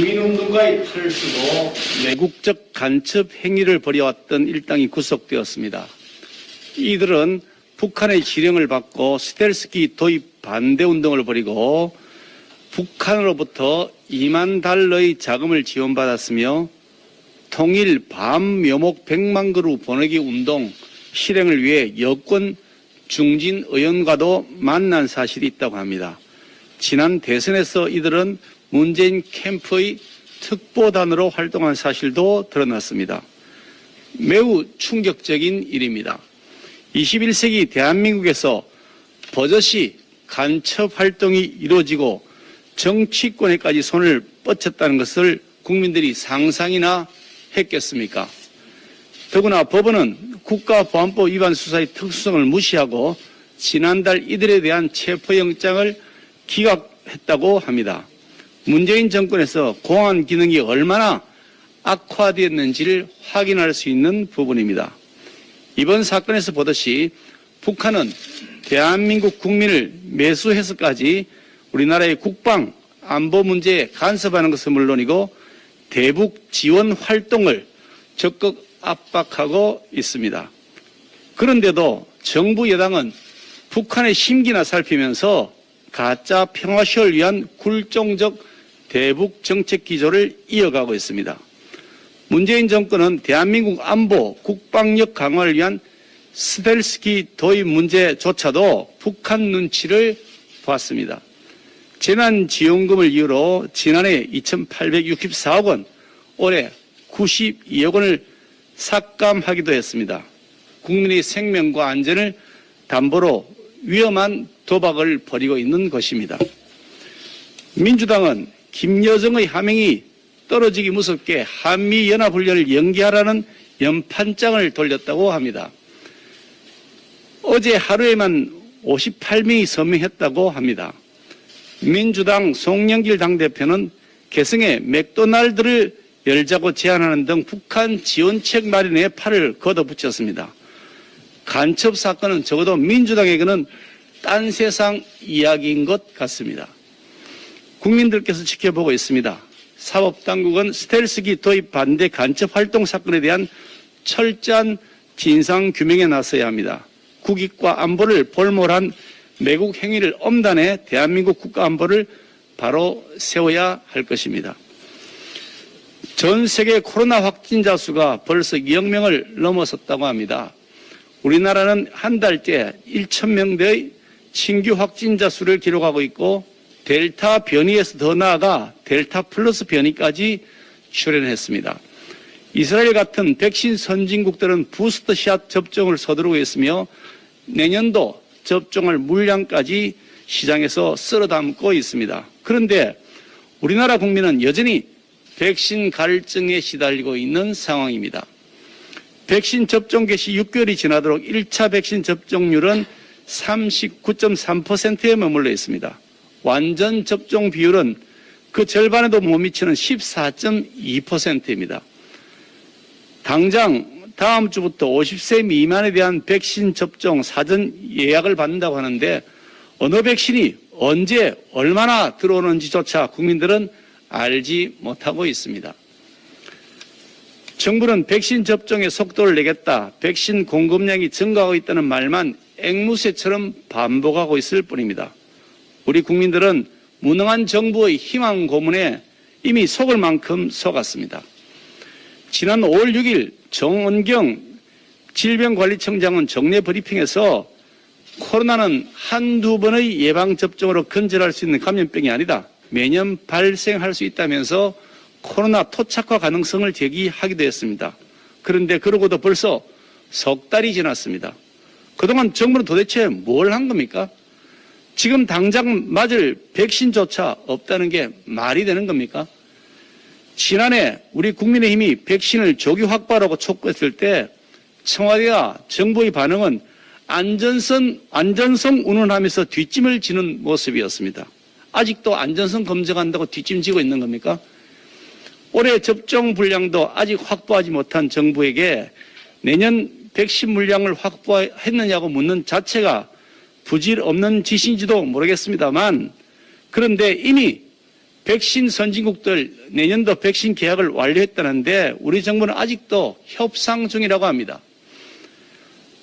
시민운동가의 팔을 쓰고 내국적 간첩 행위를 벌여왔던 일당이 구속되었습니다. 이들은 북한의 지령을 받고 스텔스기 도입 반대 운동을 벌이고 북한으로부터 2만 달러의 자금을 지원받았으며 통일 밤 묘목 100만 그루 보내기 운동 실행을 위해 여권 중진 의원과도 만난 사실이 있다고 합니다. 지난 대선에서 이들은 문재인 캠프의 특보단으로 활동한 사실도 드러났습니다. 매우 충격적인 일입니다. 21세기 대한민국에서 버젓이 간첩 활동이 이루어지고 정치권에까지 손을 뻗쳤다는 것을 국민들이 상상이나 했겠습니까? 더구나 법원은 국가보안법 위반 수사의 특수성을 무시하고 지난달 이들에 대한 체포영장을 기각했다고 합니다. 문재인 정권에서 공안 기능이 얼마나 악화되었는지를 확인할 수 있는 부분입니다. 이번 사건에서 보듯이 북한은 대한민국 국민을 매수해서까지 우리나라의 국방, 안보 문제에 간섭하는 것은 물론이고 대북 지원 활동을 적극 압박하고 있습니다. 그런데도 정부 여당은 북한의 심기나 살피면서 가짜 평화시효를 위한 굴종적 대북 정책 기조를 이어가고 있습니다. 문재인 정권은 대한민국 안보, 국방력 강화를 위한 스텔스기 도입 문제조차도 북한 눈치를 봤습니다. 재난지원금을 이유로 지난해 2,864억 원, 올해 92억 원을 삭감하기도 했습니다. 국민의 생명과 안전을 담보로 위험한 도박을 벌이고 있는 것입니다. 민주당은 김여정의 하명이 떨어지기 무섭게 한미연합훈련을 연기하라는 연판장을 돌렸다고 합니다. 어제 하루에만 58명이 서명했다고 합니다. 민주당 송영길 당대표는 개성에 맥도날드를 열자고 제안하는 등 북한 지원책 마련에 팔을 걷어붙였습니다. 간첩 사건은 적어도 민주당에게는 딴 세상 이야기인 것 같습니다. 국민들께서 지켜보고 있습니다. 사법당국은 스텔스기 도입 반대 간첩 활동 사건에 대한 철저한 진상규명에 나서야 합니다. 국익과 안보를 볼모한 매국 행위를 엄단해 대한민국 국가안보를 바로 세워야 할 것입니다. 전 세계 코로나 확진자 수가 벌써 2억 명을 넘어섰다고 합니다. 우리나라는 한 달째 1,000명대의 신규 확진자 수를 기록하고 있고 델타 변이에서 더 나아가 델타 플러스 변이까지 출현했습니다. 이스라엘 같은 백신 선진국들은 부스터샷 접종을 서두르고 있으며 내년도 접종할 물량까지 시장에서 쓸어 담고 있습니다. 그런데 우리나라 국민은 여전히 백신 갈증에 시달리고 있는 상황입니다. 백신 접종 개시 6개월이 지나도록 1차 백신 접종률은 39.3%에 머물러 있습니다. 완전 접종 비율은 그 절반에도 못 미치는 14.2%입니다. 당장 다음 주부터 50세 미만에 대한 백신 접종 사전 예약을 받는다고 하는데 어느 백신이 언제 얼마나 들어오는지조차 국민들은 알지 못하고 있습니다. 정부는 백신 접종의 속도를 내겠다, 백신 공급량이 증가하고 있다는 말만 앵무새처럼 반복하고 있을 뿐입니다. 우리 국민들은 무능한 정부의 희망 고문에 이미 속을 만큼 속았습니다. 지난 5월 6일 정은경 질병관리청장은 정례 브리핑에서 코로나는 한두 번의 예방접종으로 근절할 수 있는 감염병이 아니다. 매년 발생할 수 있다면서 코로나 토착화 가능성을 제기하기도 했습니다. 그런데 그러고도 벌써 석 달이 지났습니다. 그동안 정부는 도대체 뭘 한 겁니까? 지금 당장 맞을 백신조차 없다는 게 말이 되는 겁니까? 지난해 우리 국민의힘이 백신을 조기 확보하라고 촉구했을 때 청와대와 정부의 반응은 안전성 운운하면서 뒷짐을 지는 모습이었습니다. 아직도 안전성 검증한다고 뒷짐지고 있는 겁니까? 올해 접종 분량도 아직 확보하지 못한 정부에게 내년 백신 물량을 확보했느냐고 묻는 자체가 부질없는 짓인지도 모르겠습니다만, 그런데 이미 백신 선진국들 내년도 백신 계약을 완료했다는데 우리 정부는 아직도 협상 중이라고 합니다.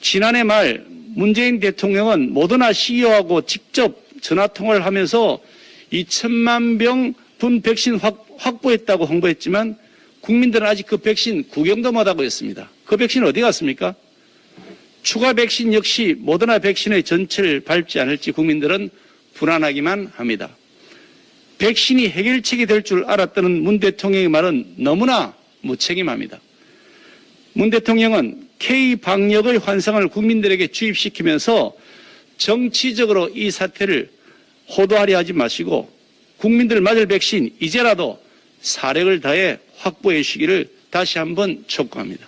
지난해 말 문재인 대통령은 모더나 CEO하고 직접 전화통화를 하면서 2천만 병분 백신 확보했다고 홍보했지만 국민들은 아직 그 백신 구경도 못하고 있습니다. 그 백신 어디 갔습니까? 추가 백신 역시 모더나 백신의 전체를 밟지 않을지 국민들은 불안하기만 합니다. 백신이 해결책이 될 줄 알았다는 문 대통령의 말은 너무나 무책임합니다. 문 대통령은 K-방역의 환상을 국민들에게 주입시키면서 정치적으로 이 사태를 호도하려 하지 마시고 국민들 맞을 백신 이제라도 사력을 다해 확보해 주시기를 다시 한번 촉구합니다.